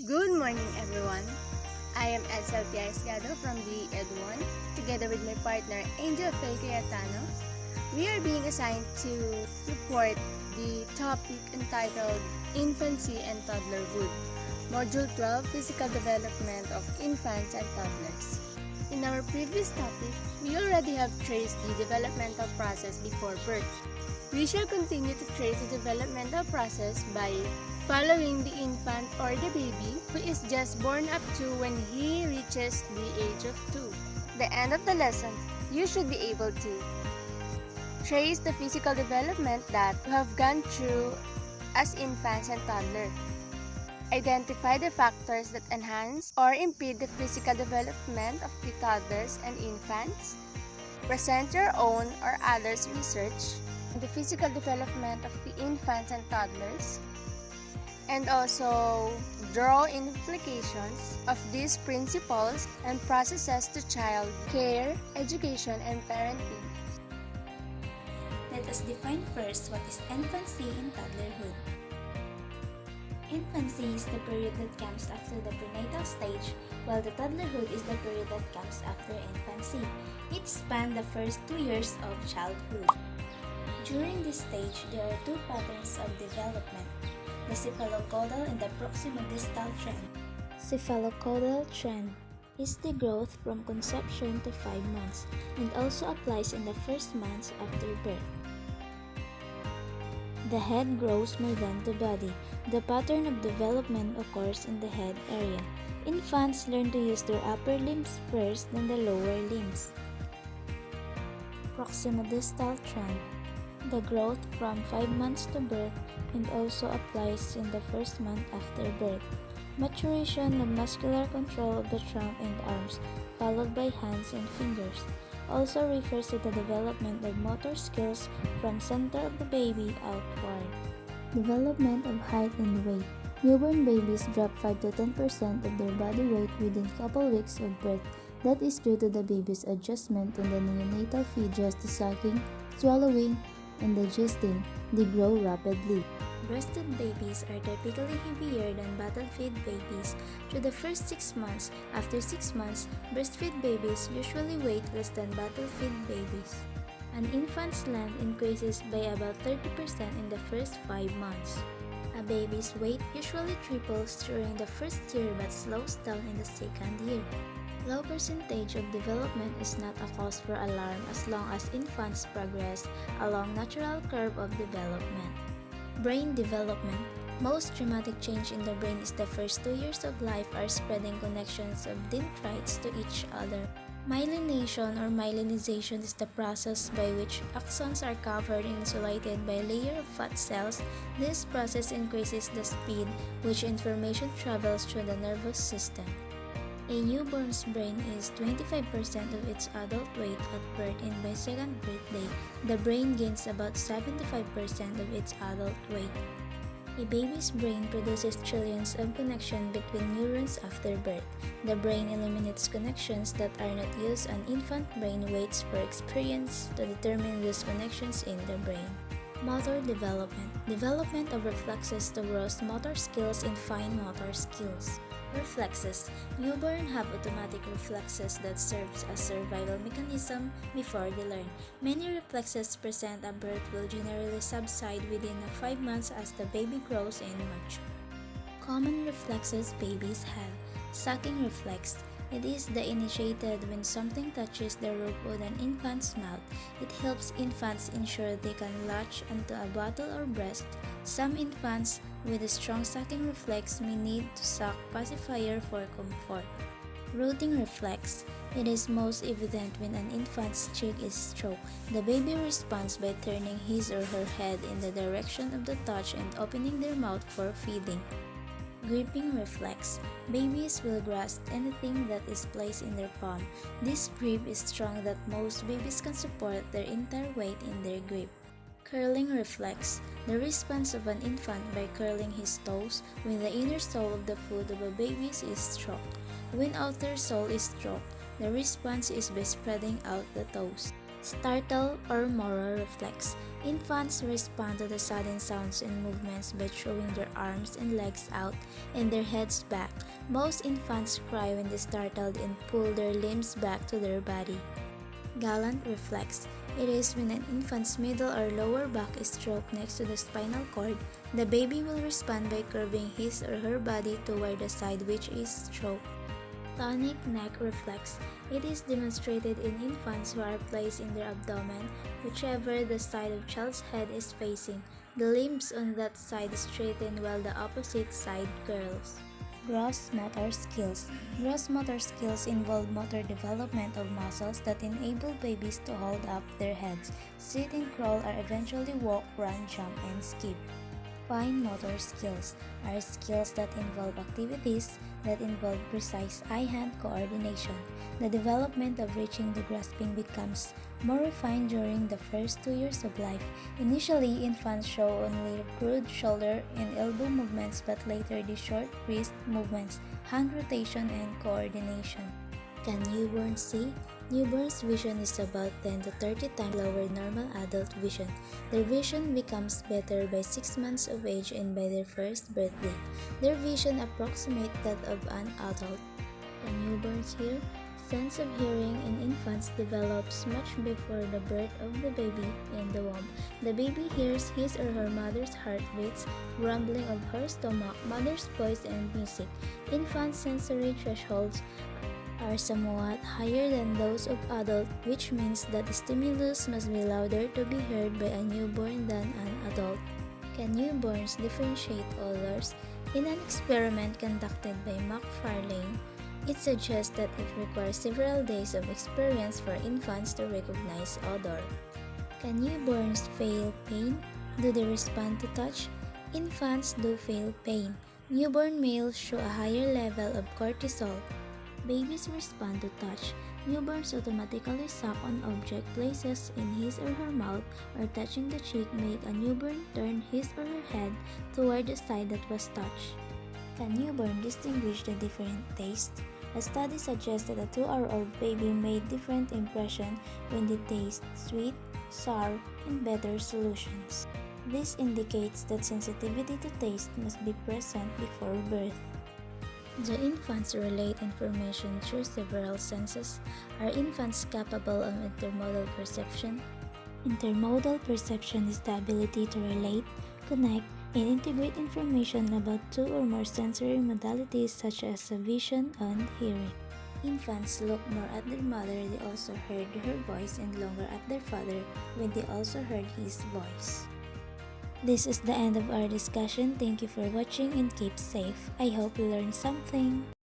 Good morning, everyone. I am Edsel Tiaisgado from the Ed1. Together with my partner Angel Faye Cayetano, we are being assigned to report the topic entitled Infancy and Toddlerhood, Module 12, Physical Development of Infants and Toddlers. In our previous topic, we already have traced the developmental process before birth. We shall continue to trace the developmental process by following the infant or the baby who is just born up to when he reaches the age of 2. The end of the lesson, you should be able to trace the physical development that you have gone through as infants and toddlers. Identify the factors that enhance or impede the physical development of the toddlers and infants. Present your own or others' research on the physical development of the infants and toddlers, and also draw implications of these principles and processes to child care, education, and parenting. Let us define first what is infancy and toddlerhood. Infancy is the period that comes after the prenatal stage, while the toddlerhood is the period that comes after infancy. It spans the first 2 years of childhood. During this stage, there are two patterns of development: the cephalocaudal and the proximodistal trend. Cephalocaudal trend is the growth from conception to 5 months and also applies in the first months after birth. The head grows more than the body. The pattern of development occurs in the head area. Infants learn to use their upper limbs first, then the lower limbs. Proximodistal trend. The growth from 5 months to birth and also applies in the first month after birth. Maturation of muscular control of the trunk and arms, followed by hands and fingers. Also refers to the development of motor skills from center of the baby outward. Development of height and weight. Newborn babies drop 5 to 10% of their body weight within couple weeks of birth. That is due to the baby's adjustment in the neonatal feed just to sucking, swallowing, and digesting. They grow rapidly. Breastfed babies are typically heavier than bottle-fed babies through the first 6 months. After 6 months, breastfed babies usually weigh less than bottle-fed babies. An infant's length increases by about 30% in the first 5 months. A baby's weight usually triples during the first year but slows down in the second year. Low percentage of development is not a cause for alarm as long as infants progress along natural curve of development. Brain development. Most dramatic change in the brain is the first 2 years of life are spreading connections of dendrites to each other. Myelination or myelinization is the process by which axons are covered and insulated by a layer of fat cells. This process increases the speed which information travels through the nervous system. A newborn's brain is 25% of its adult weight at birth, and by second birthday, the brain gains about 75% of its adult weight. A baby's brain produces trillions of connections between neurons after birth. The brain eliminates connections that are not used. An infant brain waits for experience to determine those connections in the brain. Motor development. Development of reflexes to gross motor skills and fine motor skills. Reflexes. Newborn have automatic reflexes that serves as survival mechanism before they learn. Many reflexes present at birth will generally subside within 5 months as the baby grows and matures. Common reflexes babies have. Sucking reflex. It is initiated when something touches the roof of an infant's mouth. It helps infants ensure they can latch onto a bottle or breast. Some infants with a strong sucking reflex may need to suck pacifier for comfort. Rooting reflex. It is most evident when an infant's cheek is stroked. The baby responds by turning his or her head in the direction of the touch and opening their mouth for feeding. Gripping reflex. Babies will grasp anything that is placed in their palm. This grip is strong that most babies can support their entire weight in their grip. Curling reflex. The response of an infant by curling his toes when the inner sole of the foot of a baby is stroked. When outer sole is stroked, the response is by spreading out the toes. Startle or motor reflex. Infants respond to the sudden sounds and movements by throwing their arms and legs out and their heads back. Most infants cry when they startled and pull their limbs back to their body. Gallant reflex. It is when an infant's middle or lower back is stroked next to the spinal cord, the baby will respond by curving his or her body toward the side which is stroked. Tonic neck reflex. It is demonstrated in infants who are placed in their abdomen, whichever the side of child's head is facing. The limbs on that side straighten while the opposite side curls. Gross motor skills. Gross motor skills involve motor development of muscles that enable babies to hold up their heads, sit and crawl, or eventually walk, run, jump, and skip. Fine motor skills are skills that involve activities that involve precise eye-hand coordination. The development of reaching the grasping becomes more refined during the first 2 years of life. Initially, infants show only crude shoulder and elbow movements, but later the short wrist movements, hand rotation, and coordination. Can newborns see? Newborns' vision is about 10 to 30 times lower normal adult vision. Their vision becomes better by 6 months of age and by their first birthday. Their vision approximates that of an adult. Can newborns hear? Sense of hearing in infants develops much before the birth of the baby in the womb. The baby hears his or her mother's heartbeats, rumbling of her stomach, mother's voice, and music. Infants' sensory thresholds are somewhat higher than those of adults, which means that the stimulus must be louder to be heard by a newborn than an adult. Can newborns differentiate odors? In an experiment conducted by McFarlane, it suggests that it requires several days of experience for infants to recognize odor. Can newborns feel pain? Do they respond to touch? Infants do feel pain. Newborn males show a higher level of cortisol. Babies respond to touch. Newborns automatically suck on object places in his or her mouth, or touching the cheek make a newborn turn his or her head toward the side that was touched. Can newborn distinguish the different tastes? A study suggests that a 2-hour-old baby made different impression when they taste sweet, sour, and bitter solutions. This indicates that sensitivity to taste must be present before birth. Do infants relate information through several senses? Are infants capable of intermodal perception? Intermodal perception is the ability to relate, connect, and integrate information about 2 or more sensory modalities such as vision and hearing. Infants look more at their mother, they also heard her voice, and longer at their father when they also heard his voice. This is the end of our discussion. Thank you for watching and keep safe. I hope you learned something.